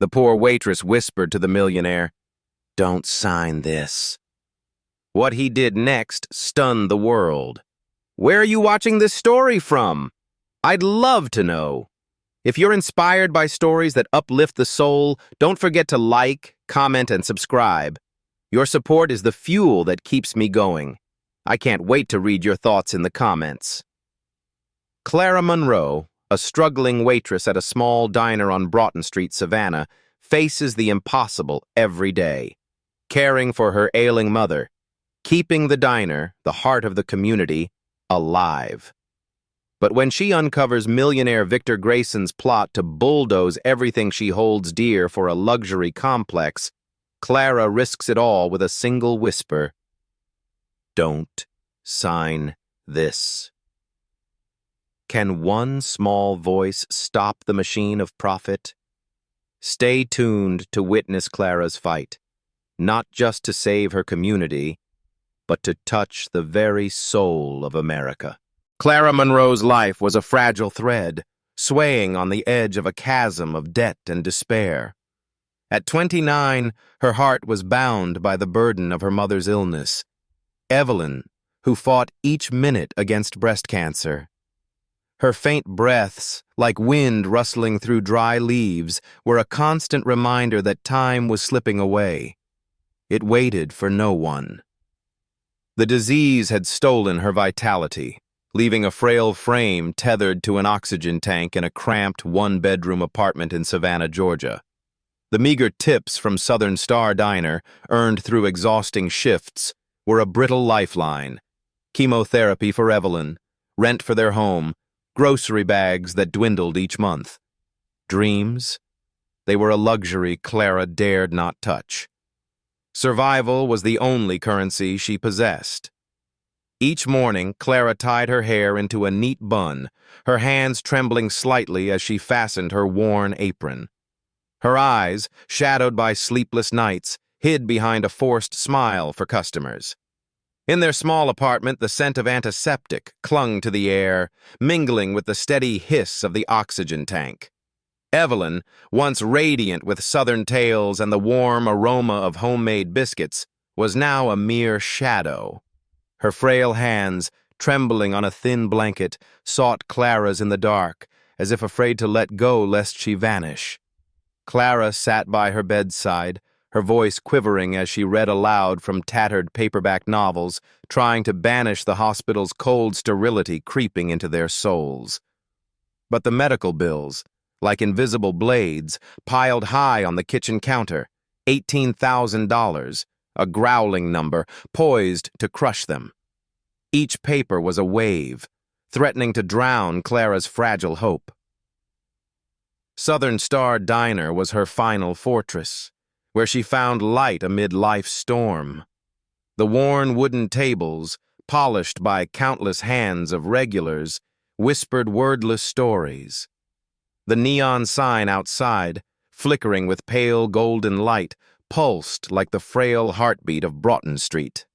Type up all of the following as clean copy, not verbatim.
The poor waitress whispered to the millionaire, "Don't sign this." What he did next stunned the world. Where are you watching this story from? I'd love to know. If you're inspired by stories that uplift the soul, don't forget to like, comment, and subscribe. Your support is the fuel that keeps me going. I can't wait to read your thoughts in the comments. Clara Monroe, a struggling waitress at a small diner on Broughton Street, Savannah, faces the impossible every day. Caring for her ailing mother, keeping the diner, the heart of the community, alive. But when she uncovers millionaire Victor Grayson's plot to bulldoze everything she holds dear for a luxury complex, Clara risks it all with a single whisper. Don't sign this. Can one small voice stop the machine of profit? Stay tuned to witness Clara's fight, not just to save her community, but to touch the very soul of America. Clara Monroe's life was a fragile thread, swaying on the edge of a chasm of debt and despair. At 29, her heart was bound by the burden of her mother's illness. Evelyn, who fought each minute against breast cancer. Her faint breaths, like wind rustling through dry leaves, were a constant reminder that time was slipping away. It waited for no one. The disease had stolen her vitality, leaving a frail frame tethered to an oxygen tank in a cramped one-bedroom apartment in Savannah, Georgia. The meager tips from Southern Star Diner, earned through exhausting shifts, were a brittle lifeline. Chemotherapy for Evelyn, rent for their home, grocery bags that dwindled each month. Dreams? They were a luxury Clara dared not touch. Survival was the only currency she possessed. Each morning, Clara tied her hair into a neat bun, her hands trembling slightly as she fastened her worn apron. Her eyes, shadowed by sleepless nights, hid behind a forced smile for customers. In their small apartment, the scent of antiseptic clung to the air, mingling with the steady hiss of the oxygen tank. Evelyn, once radiant with Southern tales and the warm aroma of homemade biscuits, was now a mere shadow. Her frail hands, trembling on a thin blanket, sought Clara's in the dark, as if afraid to let go lest she vanish. Clara sat by her bedside, her voice quivering as she read aloud from tattered paperback novels, trying to banish the hospital's cold sterility creeping into their souls. But the medical bills, like invisible blades, piled high on the kitchen counter, $18,000, a growling number, poised to crush them. Each paper was a wave, threatening to drown Clara's fragile hope. Southern Star Diner was her final fortress, where she found light amid life's storm. The worn wooden tables, polished by countless hands of regulars, whispered wordless stories. The neon sign outside, flickering with pale golden light, pulsed like the frail heartbeat of Broughton Street.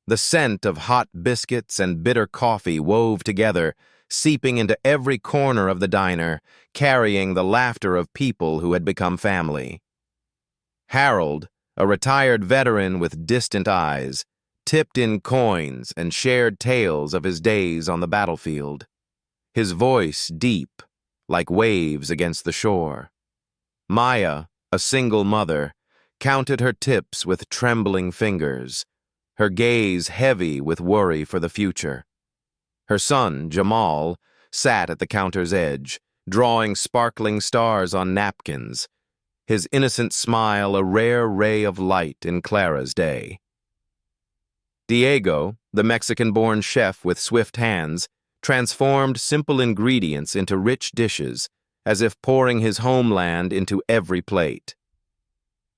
The scent of hot biscuits and bitter coffee wove together, seeping into every corner of the diner, carrying the laughter of people who had become family. Harold, a retired veteran with distant eyes, tipped in coins and shared tales of his days on the battlefield. His voice deep, like waves against the shore. Maya, a single mother, counted her tips with trembling fingers, her gaze heavy with worry for the future. Her son, Jamal, sat at the counter's edge, drawing sparkling stars on napkins, his innocent smile a rare ray of light in Clara's day. Diego, the Mexican-born chef with swift hands, transformed simple ingredients into rich dishes, as if pouring his homeland into every plate.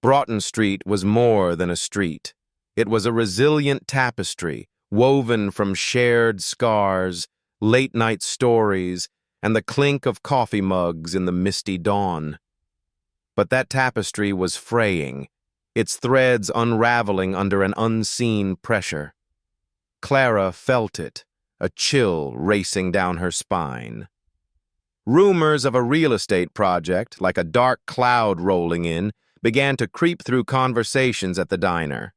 Broughton Street was more than a street. It was a resilient tapestry, woven from shared scars, late-night stories, and the clink of coffee mugs in the misty dawn. But that tapestry was fraying, its threads unraveling under an unseen pressure. Clara felt it, a chill racing down her spine. Rumors of a real estate project, like a dark cloud rolling in, began to creep through conversations at the diner.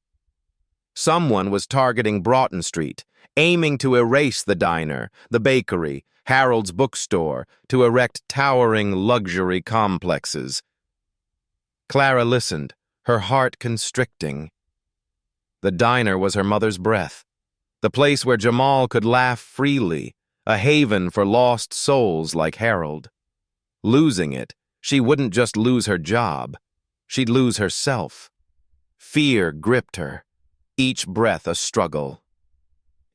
Someone was targeting Broughton Street, aiming to erase the diner, the bakery, Harold's bookstore, to erect towering luxury complexes. Clara listened, her heart constricting. The diner was her mother's breath, the place where Jamal could laugh freely, a haven for lost souls like Harold. Losing it, she wouldn't just lose her job, she'd lose herself. Fear gripped her, each breath a struggle.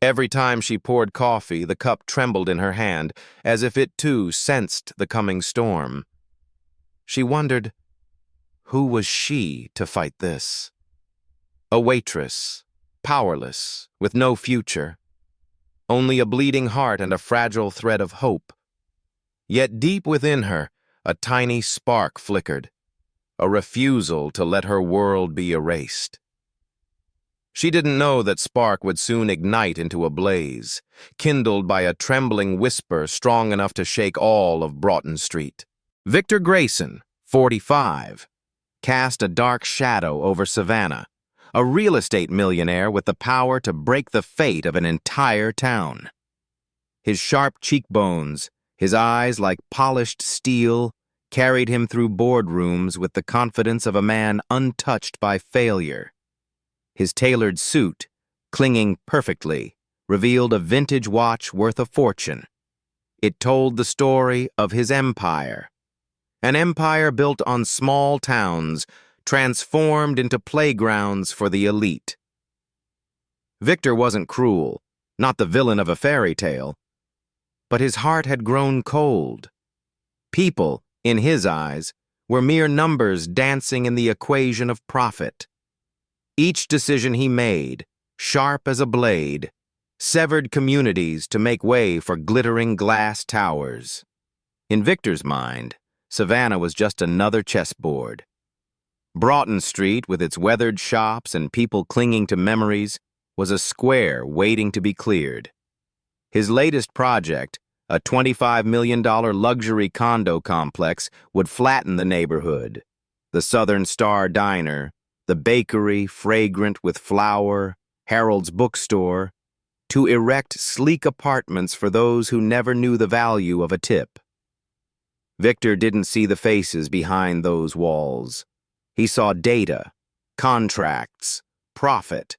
Every time she poured coffee, the cup trembled in her hand, as if it too sensed the coming storm. She wondered, who was she to fight this? A waitress, powerless, with no future. Only a bleeding heart and a fragile thread of hope. Yet deep within her, a tiny spark flickered, a refusal to let her world be erased. She didn't know that spark would soon ignite into a blaze, kindled by a trembling whisper strong enough to shake all of Broughton Street. Victor Grayson, 45, cast a dark shadow over Savannah, a real estate millionaire with the power to break the fate of an entire town. His sharp cheekbones, his eyes like polished steel, carried him through boardrooms with the confidence of a man untouched by failure. His tailored suit, clinging perfectly, revealed a vintage watch worth a fortune. It told the story of his empire. An empire built on small towns, transformed into playgrounds for the elite. Victor wasn't cruel, not the villain of a fairy tale, but his heart had grown cold. People, in his eyes, were mere numbers dancing in the equation of profit. Each decision he made, sharp as a blade, severed communities to make way for glittering glass towers. In Victor's mind, Savannah was just another chessboard. Broughton Street, with its weathered shops and people clinging to memories, was a square waiting to be cleared. His latest project, a $25 million luxury condo complex, would flatten the neighborhood. The Southern Star Diner, the bakery fragrant with flour, Harold's bookstore, to erect sleek apartments for those who never knew the value of a tip. Victor didn't see the faces behind those walls. He saw data, contracts, profit.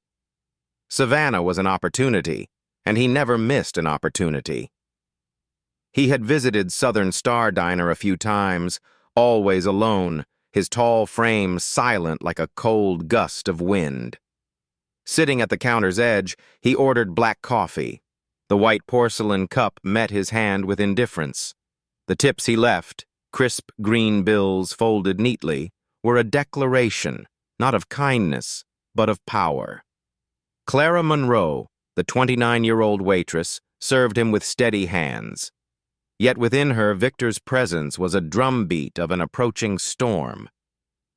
Savannah was an opportunity, and he never missed an opportunity. He had visited Southern Star Diner a few times, always alone, his tall frame silent like a cold gust of wind. Sitting at the counter's edge, he ordered black coffee. The white porcelain cup met his hand with indifference. The tips he left, crisp green bills folded neatly, were a declaration, not of kindness, but of power. Clara Monroe, the 29-year-old waitress, served him with steady hands. Yet within her, Victor's presence was a drumbeat of an approaching storm.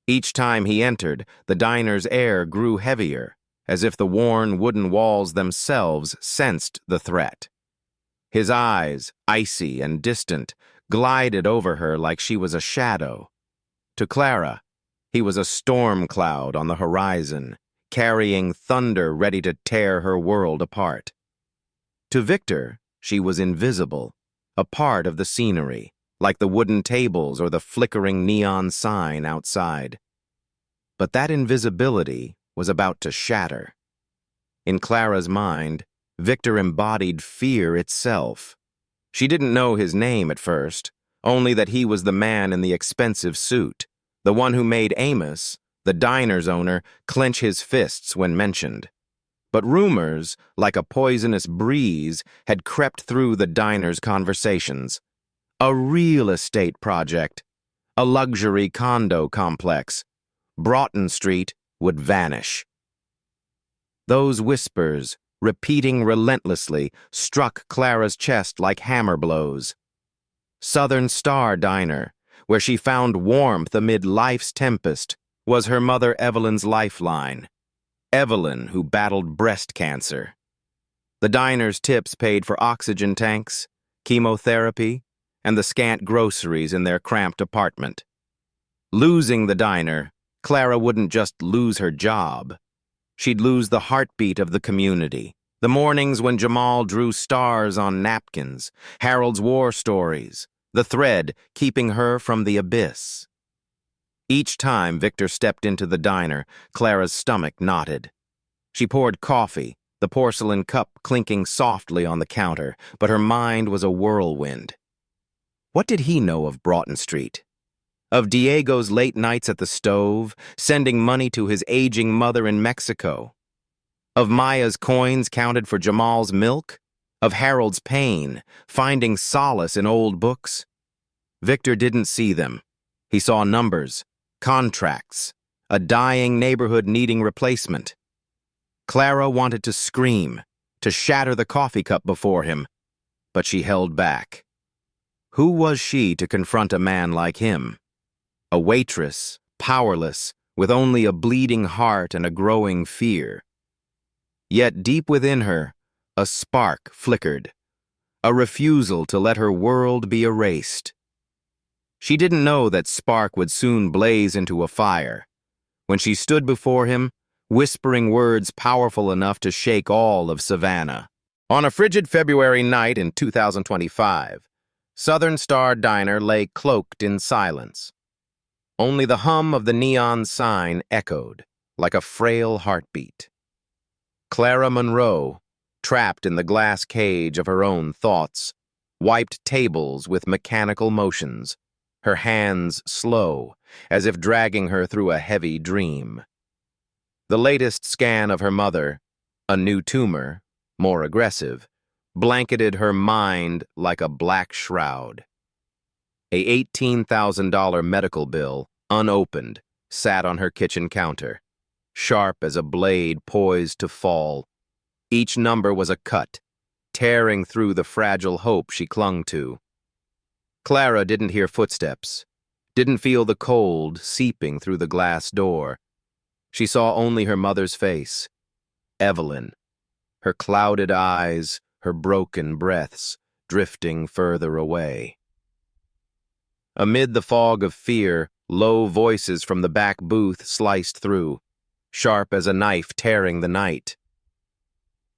Each time he entered, the diner's air grew heavier, as if the worn wooden walls themselves sensed the threat. His eyes, icy and distant, glided over her like she was a shadow. To Clara, he was a storm cloud on the horizon, carrying thunder ready to tear her world apart. To Victor, she was invisible, a part of the scenery, like the wooden tables or the flickering neon sign outside. But that invisibility was about to shatter. In Clara's mind, Victor embodied fear itself. She didn't know his name at first, only that he was the man in the expensive suit, the one who made Amos, the diner's owner, clench his fists when mentioned. But rumors, like a poisonous breeze, had crept through the diner's conversations. A real estate project, a luxury condo complex. Broughton Street would vanish. Those whispers, repeating relentlessly, struck Clara's chest like hammer blows. Southern Star Diner, where she found warmth amid life's tempest, was her mother Evelyn's lifeline. Evelyn, who battled breast cancer. The diner's tips paid for oxygen tanks, chemotherapy, and the scant groceries in their cramped apartment. Losing the diner, Clara wouldn't just lose her job. She'd lose the heartbeat of the community. The mornings when Jamal drew stars on napkins, Harold's war stories, the thread keeping her from the abyss. Each time Victor stepped into the diner, Clara's stomach knotted. She poured coffee, the porcelain cup clinking softly on the counter, but her mind was a whirlwind. What did he know of Broughton Street? Of Diego's late nights at the stove, sending money to his aging mother in Mexico? Of Maya's coins counted for Jamal's milk? Of Harold's pain, finding solace in old books? Victor didn't see them. He saw numbers, contracts, a dying neighborhood needing replacement. Clara wanted to scream, to shatter the coffee cup before him, but she held back. Who was she to confront a man like him? A waitress, powerless, with only a bleeding heart and a growing fear. Yet deep within her, a spark flickered, a refusal to let her world be erased. She didn't know that spark would soon blaze into a fire. When she stood before him, whispering words powerful enough to shake all of Savannah. On a frigid February night in 2025, Southern Star Diner lay cloaked in silence. Only the hum of the neon sign echoed, like a frail heartbeat. Clara Monroe, trapped in the glass cage of her own thoughts, wiped tables with mechanical motions, her hands slow, as if dragging her through a heavy dream. The latest scan of her mother, a new tumor, more aggressive, blanketed her mind like a black shroud. A $18,000 medical bill, unopened, sat on her kitchen counter, sharp as a blade poised to fall. Each number was a cut, tearing through the fragile hope she clung to. Clara didn't hear footsteps, didn't feel the cold seeping through the glass door. She saw only her mother's face, Evelyn, her clouded eyes, her broken breaths, drifting further away. Amid the fog of fear, low voices from the back booth sliced through, sharp as a knife tearing the night.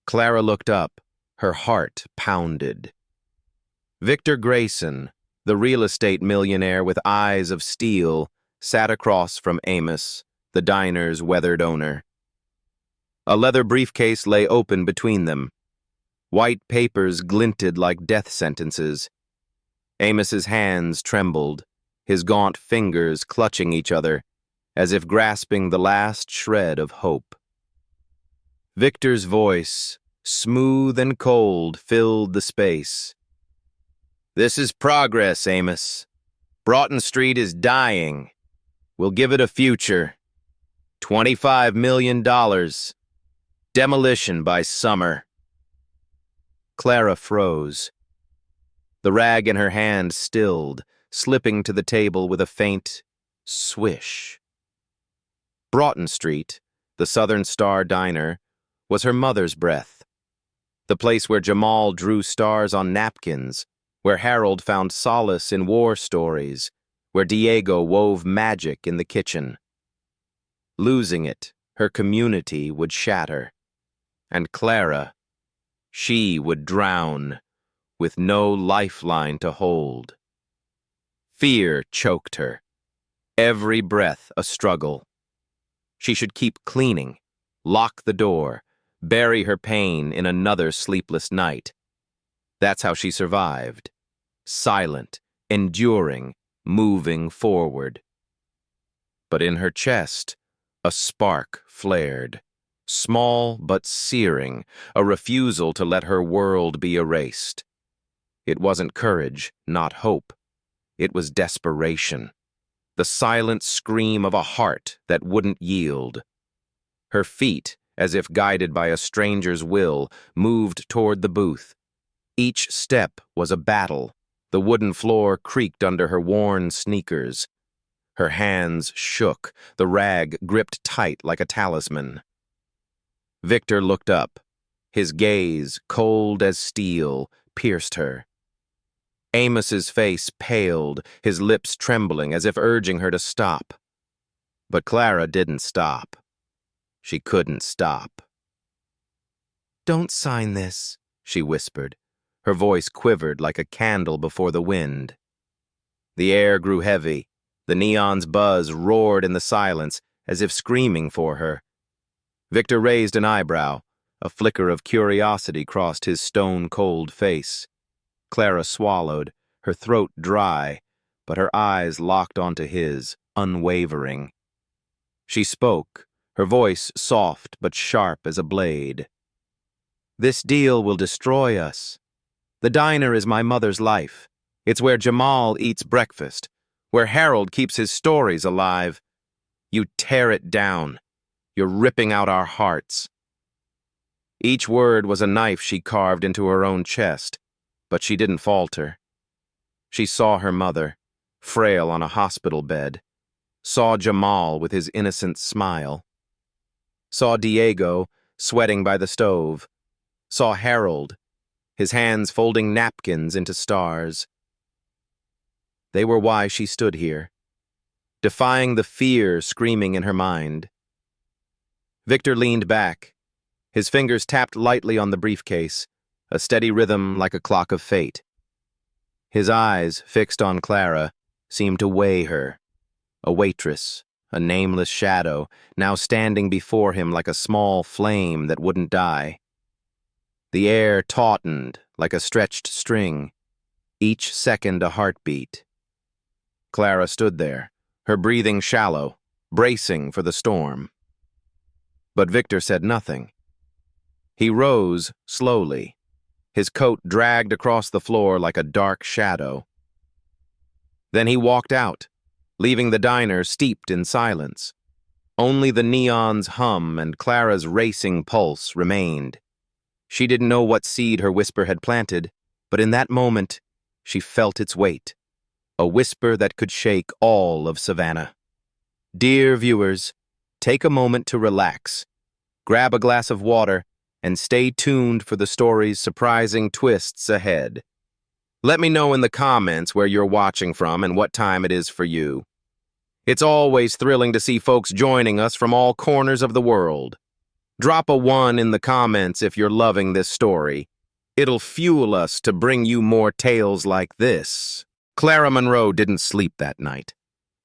Clara looked up, her heart pounded. Victor Grayson, the real estate millionaire with eyes of steel, sat across from Amos, the diner's weathered owner. A leather briefcase lay open between them. White papers glinted like death sentences. Amos's hands trembled, his gaunt fingers clutching each other, as if grasping the last shred of hope. Victor's voice, smooth and cold, filled the space. "This is progress, Amos. Broughton Street is dying. We'll give it a future. $25 million. Demolition by summer." Clara froze. The rag in her hand stilled, slipping to the table with a faint swish. Broughton Street, the Southern Star Diner, was her mother's breath. The place where Jamal drew stars on napkins, where Harold found solace in war stories, where Diego wove magic in the kitchen. Losing it, her community would shatter. And Clara, she would drown, with no lifeline to hold. Fear choked her, every breath a struggle. She should keep cleaning, lock the door, bury her pain in another sleepless night. That's how she survived, silent, enduring, moving forward. But in her chest, a spark flared, small but searing, a refusal to let her world be erased. It wasn't courage, not hope. It was desperation, the silent scream of a heart that wouldn't yield. Her feet, as if guided by a stranger's will, moved toward the booth. Each step was a battle. The wooden floor creaked under her worn sneakers. Her hands shook, the rag gripped tight like a talisman. Victor looked up. His gaze, cold as steel, pierced her. Amos's face paled, his lips trembling as if urging her to stop. But Clara didn't stop. She couldn't stop. "Don't sign this," she whispered. Her voice quivered like a candle before the wind. The air grew heavy. The neon's buzz roared in the silence, as if screaming for her. Victor raised an eyebrow. A flicker of curiosity crossed his stone-cold face. Clara swallowed, her throat dry, but her eyes locked onto his, unwavering. She spoke, her voice soft but sharp as a blade. "This deal will destroy us. The diner is my mother's life. It's where Jamal eats breakfast, where Harold keeps his stories alive. You tear it down. You're ripping out our hearts." Each word was a knife she carved into her own chest, but she didn't falter. She saw her mother, frail on a hospital bed, saw Jamal with his innocent smile, saw Diego sweating by the stove, saw Harold, his hands folding napkins into stars. They were why she stood here, defying the fear screaming in her mind. Victor leaned back. His fingers tapped lightly on the briefcase, a steady rhythm like a clock of fate. His eyes, fixed on Clara, seemed to weigh her. A waitress, a nameless shadow, now standing before him like a small flame that wouldn't die. The air tautened like a stretched string, each second a heartbeat. Clara stood there, her breathing shallow, bracing for the storm. But Victor said nothing. He rose slowly, his coat dragged across the floor like a dark shadow. Then he walked out, leaving the diner steeped in silence. Only the neon's hum and Clara's racing pulse remained. She didn't know what seed her whisper had planted, but in that moment, she felt its weight. A whisper that could shake all of Savannah. Dear viewers, take a moment to relax, grab a glass of water, and stay tuned for the story's surprising twists ahead. Let me know in the comments where you're watching from and what time it is for you. It's always thrilling to see folks joining us from all corners of the world. Drop a 1 in the comments if you're loving this story. It'll fuel us to bring you more tales like this. Clara Monroe didn't sleep that night.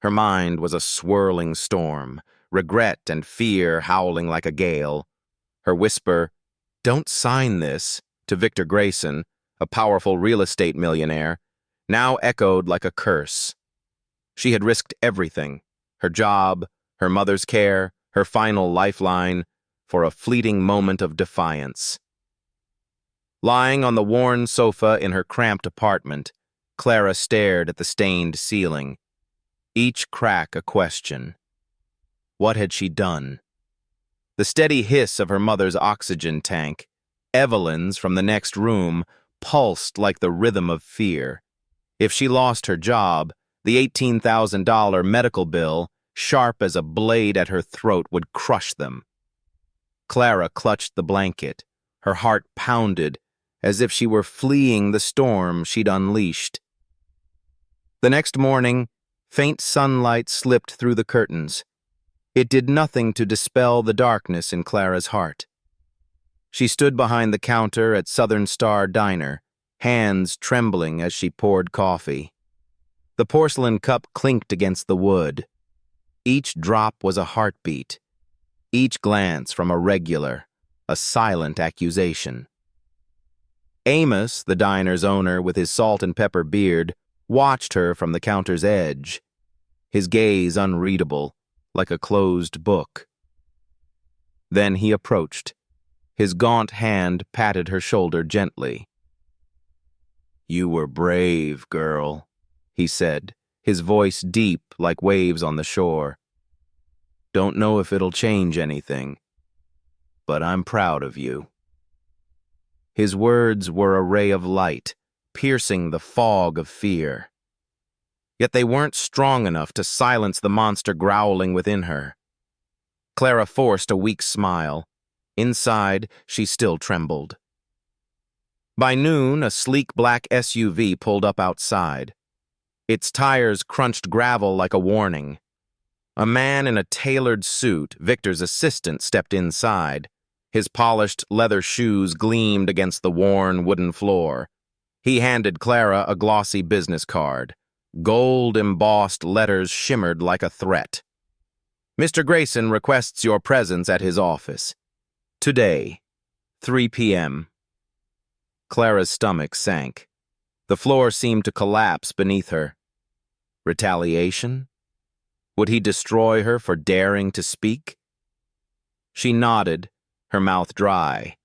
Her mind was a swirling storm, regret and fear howling like a gale. Her whisper, "Don't sign this," to Victor Grayson, a powerful real estate millionaire, now echoed like a curse. She had risked everything, her job, her mother's care, her final lifeline, for a fleeting moment of defiance. Lying on the worn sofa in her cramped apartment, Clara stared at the stained ceiling, each crack a question. What had she done? The steady hiss of her mother's oxygen tank, Evelyn's from the next room, pulsed like the rhythm of fear. If she lost her job, the $18,000 medical bill, sharp as a blade at her throat, would crush them. Clara clutched the blanket, her heart pounded, as if she were fleeing the storm she'd unleashed. The next morning, faint sunlight slipped through the curtains. It did nothing to dispel the darkness in Clara's heart. She stood behind the counter at Southern Star Diner, hands trembling as she poured coffee. The porcelain cup clinked against the wood. Each drop was a heartbeat, each glance from a silent accusation. Amos, the diner's owner with his salt and pepper beard, watched her from the counter's edge, his gaze unreadable, like a closed book. Then he approached. His gaunt hand patted her shoulder gently. "You were brave, girl," he said, his voice deep like waves on the shore. "Don't know if it'll change anything, but I'm proud of you." His words were a ray of light, piercing the fog of fear. Yet they weren't strong enough to silence the monster growling within her. Clara forced a weak smile. Inside, she still trembled. By noon, a sleek black SUV pulled up outside. Its tires crunched gravel like a warning. A man in a tailored suit, Victor's assistant, stepped inside. His polished leather shoes gleamed against the worn wooden floor. He handed Clara a glossy business card. Gold-embossed letters shimmered like a threat. Mr. Grayson requests your presence at his office. Today, 3 p.m. Clara's stomach sank. The floor seemed to collapse beneath her. Retaliation? Would he destroy her for daring to speak? She nodded, her mouth dry.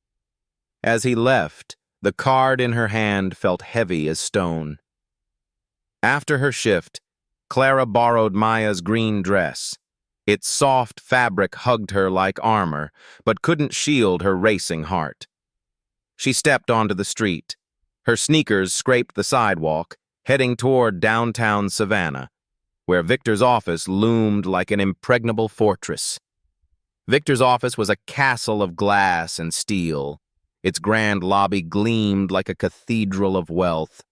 As he left, the card in her hand felt heavy as stone. After her shift, Clara borrowed Maya's green dress. Its soft fabric hugged her like armor, but couldn't shield her racing heart. She stepped onto the street. Her sneakers scraped the sidewalk, heading toward downtown Savannah, where Victor's office loomed like an impregnable fortress. Victor's office was a castle of glass and steel. Its grand lobby gleamed like a cathedral of wealth.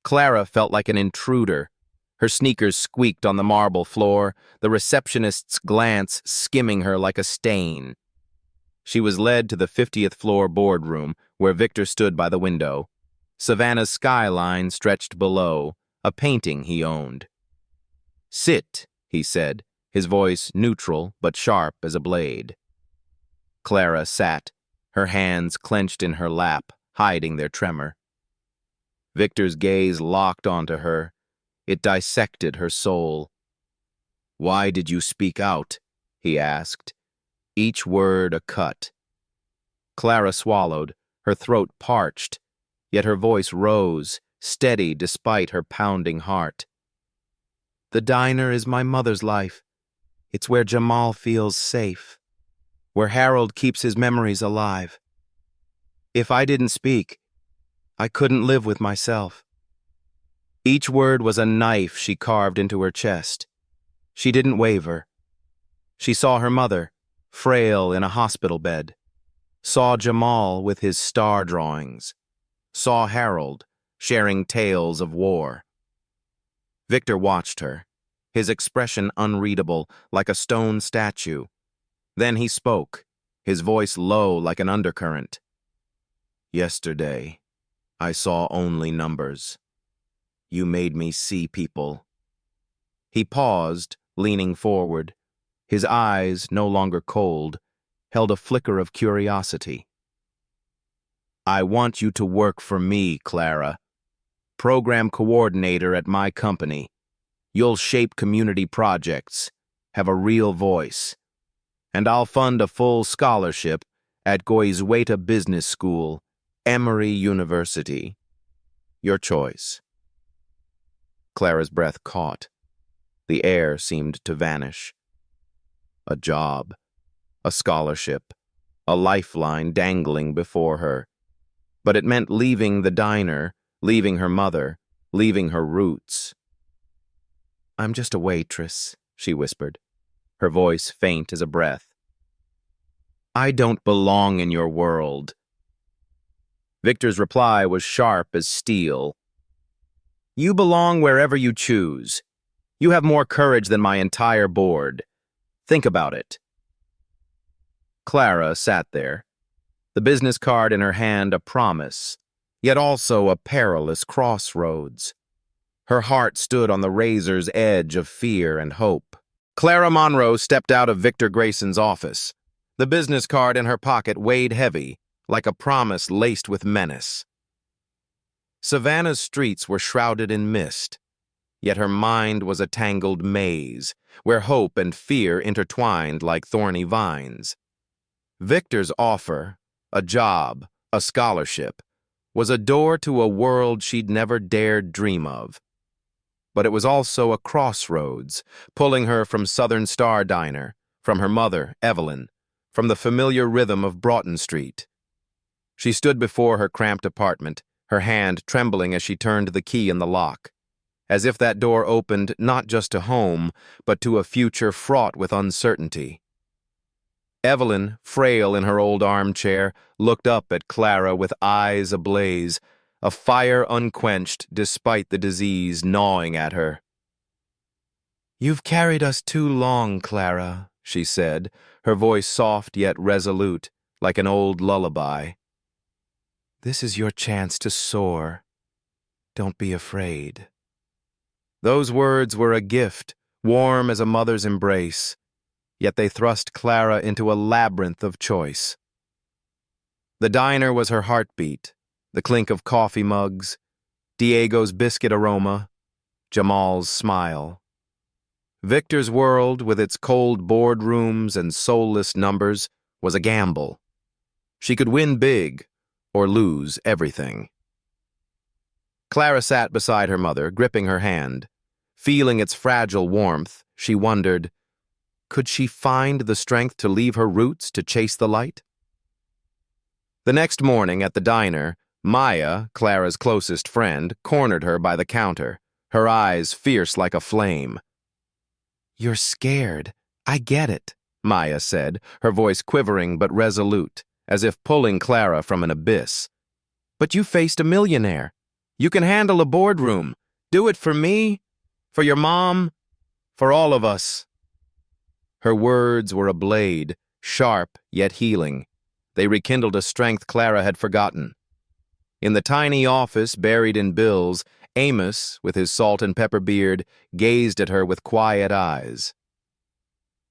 Clara felt like an intruder. Her sneakers squeaked on the marble floor, the receptionist's glance skimming her like a stain. She was led to the 50th floor boardroom, where Victor stood by the window. Savannah's skyline stretched below, a painting he owned. "Sit," he said, his voice neutral but sharp as a blade. Clara sat, her hands clenched in her lap, hiding their tremor. Victor's gaze locked onto her. It dissected her soul. "Why did you speak out?" he asked, each word a cut. Clara swallowed, her throat parched, yet her voice rose, steady despite her pounding heart. "The diner is my mother's life. It's where Jamal feels safe, where Harold keeps his memories alive. If I didn't speak, I couldn't live with myself." Each word was a knife she carved into her chest. She didn't waver. She saw her mother, frail in a hospital bed. Saw Jamal with his star drawings. Saw Harold, sharing tales of war. Victor watched her, his expression unreadable, like a stone statue. Then he spoke, his voice low like an undercurrent. "Yesterday, I saw only numbers. You made me see people." He paused, leaning forward. His eyes, no longer cold, held a flicker of curiosity. "I want you to work for me, Clara. Program coordinator at my company. You'll shape community projects, have a real voice. And I'll fund a full scholarship at Goizueta Business School, Emory University. Your choice." Clara's breath caught. The air seemed to vanish. A job, a scholarship, a lifeline dangling before her. But it meant leaving the diner, leaving her mother, leaving her roots. "I'm just a waitress," she whispered, her voice faint as a breath. "I don't belong in your world." Victor's reply was sharp as steel. "You belong wherever you choose. You have more courage than my entire board. Think about it." Clara sat there, the business card in her hand a promise, yet also a perilous crossroads. Her heart stood on the razor's edge of fear and hope. Clara Monroe stepped out of Victor Grayson's office. The business card in her pocket weighed heavy, like a promise laced with menace. Savannah's streets were shrouded in mist, yet her mind was a tangled maze, where hope and fear intertwined like thorny vines. Victor's offer, a job, a scholarship, was a door to a world she'd never dared dream of. But it was also a crossroads, pulling her from Southern Star Diner, from her mother, Evelyn, from the familiar rhythm of Broughton Street. She stood before her cramped apartment, her hand trembling as she turned the key in the lock, as if that door opened not just to home, but to a future fraught with uncertainty. Evelyn, frail in her old armchair, looked up at Clara with eyes ablaze, a fire unquenched despite the disease gnawing at her. "You've carried us too long, Clara," she said, her voice soft yet resolute, like an old lullaby. "This is your chance to soar. Don't be afraid." Those words were a gift, warm as a mother's embrace, yet they thrust Clara into a labyrinth of choice. The diner was her heartbeat, the clink of coffee mugs, Diego's biscuit aroma, Jamal's smile. Victor's world, with its cold boardrooms and soulless numbers, was a gamble. She could win big or lose everything. Clara sat beside her mother, gripping her hand. Feeling its fragile warmth, she wondered, could she find the strength to leave her roots to chase the light? The next morning at the diner, Maya, Clara's closest friend, cornered her by the counter, her eyes fierce like a flame. "You're scared. I get it," Maya said, her voice quivering but resolute, as if pulling Clara from an abyss. "But you faced a millionaire. You can handle a boardroom. Do it for me, for your mom, for all of us." Her words were a blade, sharp yet healing. They rekindled a strength Clara had forgotten. In the tiny office buried in bills, Amos, with his salt and pepper beard, gazed at her with quiet eyes.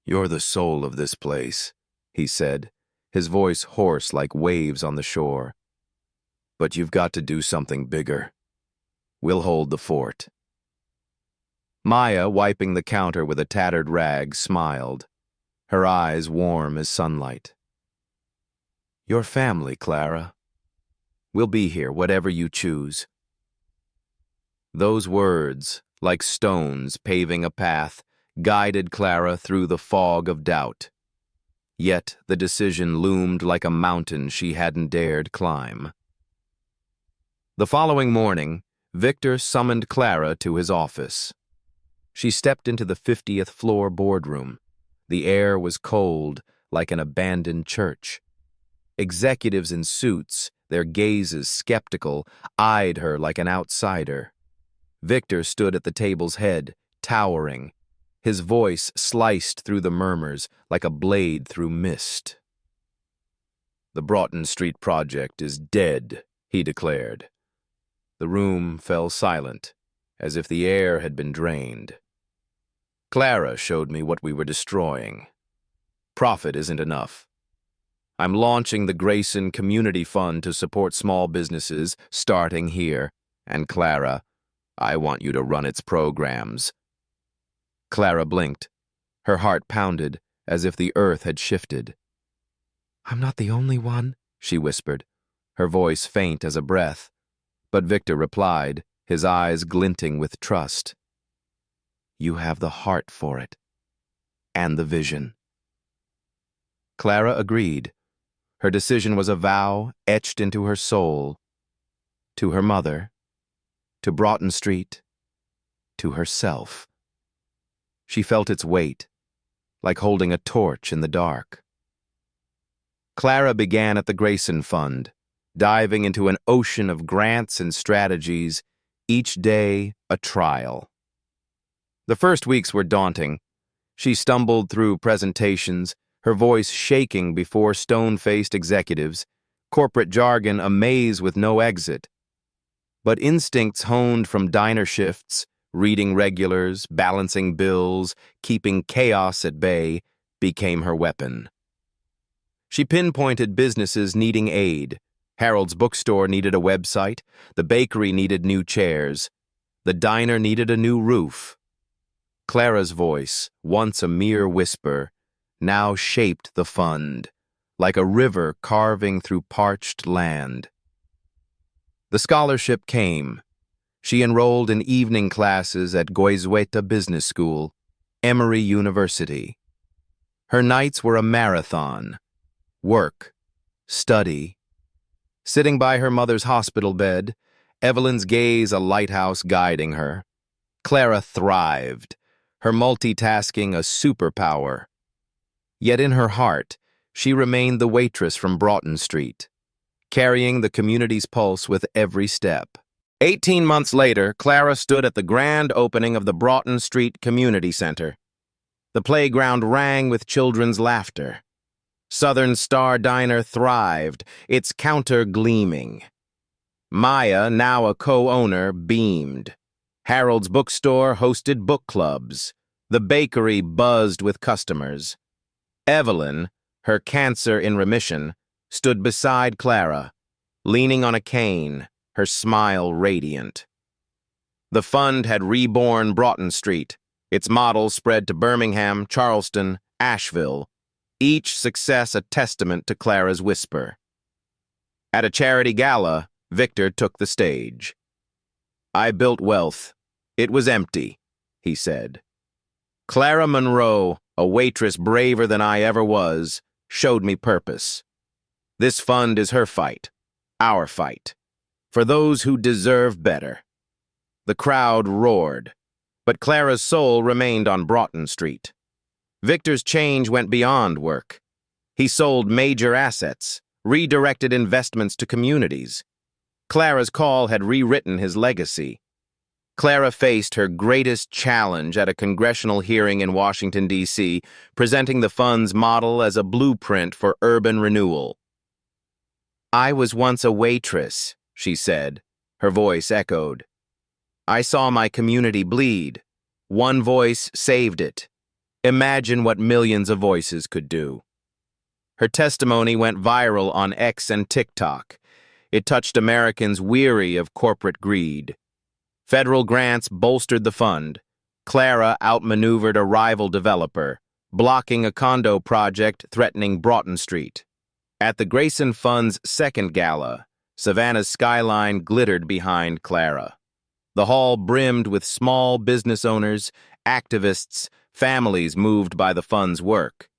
"You're the soul of this place," he said, his voice hoarse like waves on the shore. "But you've got to do something bigger. We'll hold the fort." Maya, wiping the counter with a tattered rag, smiled, her eyes warm as sunlight. "Your family, Clara. We'll be here, whatever you choose." Those words, like stones paving a path, guided Clara through the fog of doubt. Yet the decision loomed like a mountain she hadn't dared climb. The following morning, Victor summoned Clara to his office. She stepped into the 50th floor boardroom. The air was cold, like an abandoned church. Executives in suits, their gazes skeptical, eyed her like an outsider. Victor stood at the table's head, towering, his voice sliced through the murmurs like a blade through mist. "The Broughton Street project is dead," he declared. The room fell silent, as if the air had been drained. "Clara showed me what we were destroying. Profit isn't enough. I'm launching the Grayson Community Fund to support small businesses, starting here. And Clara, I want you to run its programs." Clara blinked. Her heart pounded, as if the earth had shifted. "I'm not the only one," she whispered, her voice faint as a breath. But Victor replied, his eyes glinting with trust. "You have the heart for it, and the vision." Clara agreed. Her decision was a vow etched into her soul. To her mother, to Broughton Street, to herself. She felt its weight, like holding a torch in the dark. Clara began at the Grayson Fund, diving into an ocean of grants and strategies, each day a trial. The first weeks were daunting. She stumbled through presentations, her voice shaking before stone-faced executives, corporate jargon a maze with no exit. But instincts honed from diner shifts, reading regulars, balancing bills, keeping chaos at bay, became her weapon. She pinpointed businesses needing aid. Harold's bookstore needed a website, the bakery needed new chairs, the diner needed a new roof. Clara's voice, once a mere whisper, now shaped the fund, like a river carving through parched land. The scholarship came. She enrolled in evening classes at Goizueta Business School, Emory University. Her nights were a marathon. Work, study. Sitting by her mother's hospital bed, Evelyn's gaze a lighthouse guiding her. Clara thrived, her multitasking a superpower. Yet in her heart, she remained the waitress from Broughton Street, carrying the community's pulse with every step. 18 months later, Clara stood at the grand opening of the Broughton Street Community Center. The playground rang with children's laughter. Southern Star Diner thrived, its counter gleaming. Maya, now a co-owner, beamed. Harold's bookstore hosted book clubs. The bakery buzzed with customers. Evelyn, her cancer in remission, stood beside Clara, leaning on a cane, her smile radiant. The fund had reborn Broughton Street, its models spread to Birmingham, Charleston, Asheville, each success a testament to Clara's whisper. At a charity gala, Victor took the stage. "I built wealth. It was empty," he said. "Clara Monroe, a waitress braver than I ever was, showed me purpose. This fund is her fight, our fight, for those who deserve better." The crowd roared, but Clara's soul remained on Broughton Street. Victor's change went beyond work. He sold major assets, redirected investments to communities. Clara's call had rewritten his legacy. Clara faced her greatest challenge at a congressional hearing in Washington, D.C., presenting the fund's model as a blueprint for urban renewal. "I was once a waitress," she said. Her voice echoed. "I saw my community bleed. One voice saved it. Imagine what millions of voices could do." Her testimony went viral on X and TikTok. It touched Americans weary of corporate greed. Federal grants bolstered the fund. Clara outmaneuvered a rival developer, blocking a condo project threatening Broughton Street. At the Grayson Fund's second gala, Savannah's skyline glittered behind Clara. The hall brimmed with small business owners, activists, families moved by the fund's work.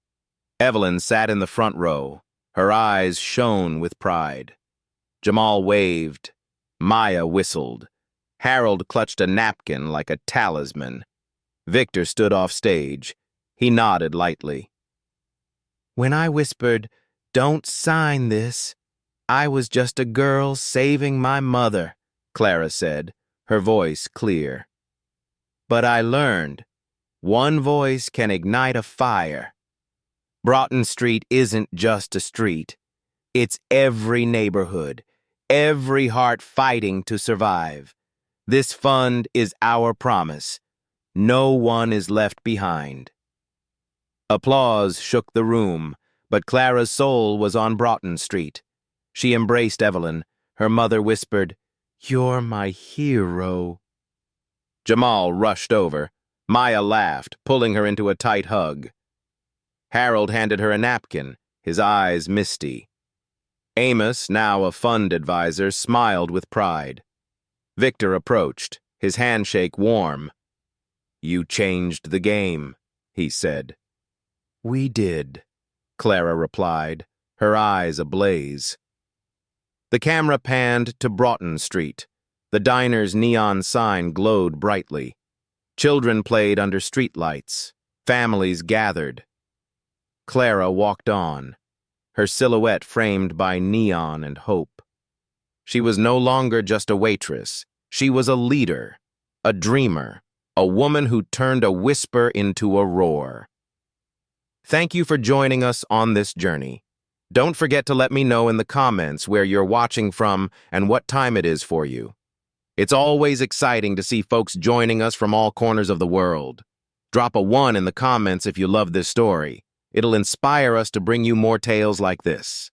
Evelyn sat in the front row. Her eyes shone with pride. Jamal waved. Maya whistled. Harold clutched a napkin like a talisman. Victor stood off stage. He nodded lightly. "When I whispered, 'Don't sign this,' I was just a girl saving my mother," Clara said, her voice clear. "But I learned, one voice can ignite a fire. Broughton Street isn't just a street. It's every neighborhood, every heart fighting to survive. This fund is our promise. No one is left behind." Applause shook the room, but Clara's soul was on Broughton Street. She embraced Evelyn. Her mother whispered, "You're my hero." Jamal rushed over. Maya laughed, pulling her into a tight hug. Harold handed her a napkin, his eyes misty. Amos, now a fund advisor, smiled with pride. Victor approached, his handshake warm. "You changed the game," he said. "We did," Clara replied, her eyes ablaze. The camera panned to Broughton Street. The diner's neon sign glowed brightly. Children played under streetlights. Families gathered. Clara walked on, her silhouette framed by neon and hope. She was no longer just a waitress. She was a leader, a dreamer, a woman who turned a whisper into a roar. Thank you for joining us on this journey. Don't forget to let me know in the comments where you're watching from and what time it is for you. It's always exciting to see folks joining us from all corners of the world. Drop a 1 in the comments if you love this story. It'll inspire us to bring you more tales like this.